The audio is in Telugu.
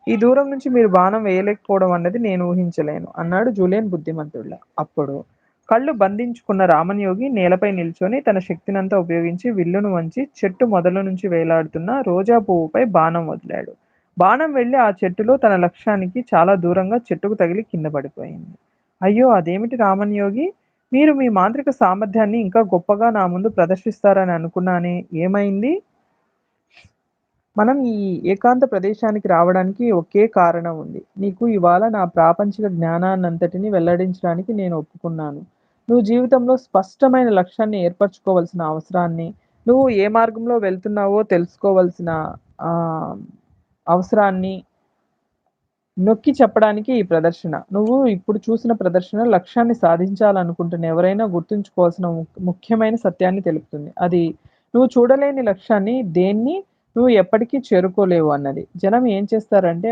ఈ దూరం నుంచి మీరు బాణం వేయలేకపోవడం అన్నది నేను ఊహించలేను అన్నాడు జూలియన్ బుద్ధిమంతుడిలా. అప్పుడు కళ్ళు బంధించుకున్న రామన్ నేలపై నిల్చొని తన శక్తినంతా ఉపయోగించి విల్లును వంచి చెట్టు మొదలు నుంచి వేలాడుతున్న రోజా పువ్వుపై బాణం వదిలాడు. బాణం వెళ్లి ఆ చెట్టులో తన లక్ష్యానికి చాలా దూరంగా చెట్టుకు తగిలి కింద పడిపోయింది. అయ్యో! అదేమిటి రామన్ మీరు మీ మాంత్రిక సామర్థ్యాన్ని ఇంకా గొప్పగా నా ముందు ప్రదర్శిస్తారని అనుకున్నానే. ఏమైంది? మనం ఈ ఏకాంత ప్రదేశానికి రావడానికి ఒకే కారణం ఉంది. నీకు ఇవాళ నా ప్రాపంచిక జ్ఞానాన్నంతటిని వెల్లడించడానికి నేను ఒప్పుకున్నాను. నువ్వు జీవితంలో స్పష్టమైన లక్ష్యాన్ని ఏర్పరచుకోవాల్సిన అవసరాన్ని, నువ్వు ఏ మార్గంలో వెళ్తున్నావో తెలుసుకోవాల్సిన ఆహ్, అవసరాన్ని నొక్కి చెప్పడానికి ఈ ప్రదర్శన. నువ్వు ఇప్పుడు చూసిన ప్రదర్శన లక్ష్యాన్ని సాధించాలనుకుంటున్న ఎవరైనా గుర్తుంచుకోవాల్సిన ముఖ్యమైన సత్యాన్ని తెలుపుతుంది. అది నువ్వు చూడలేని లక్ష్యాన్ని దేన్ని నువ్వు ఎప్పటికీ చేరుకోలేవు అన్నది. జనం ఏం చేస్తారంటే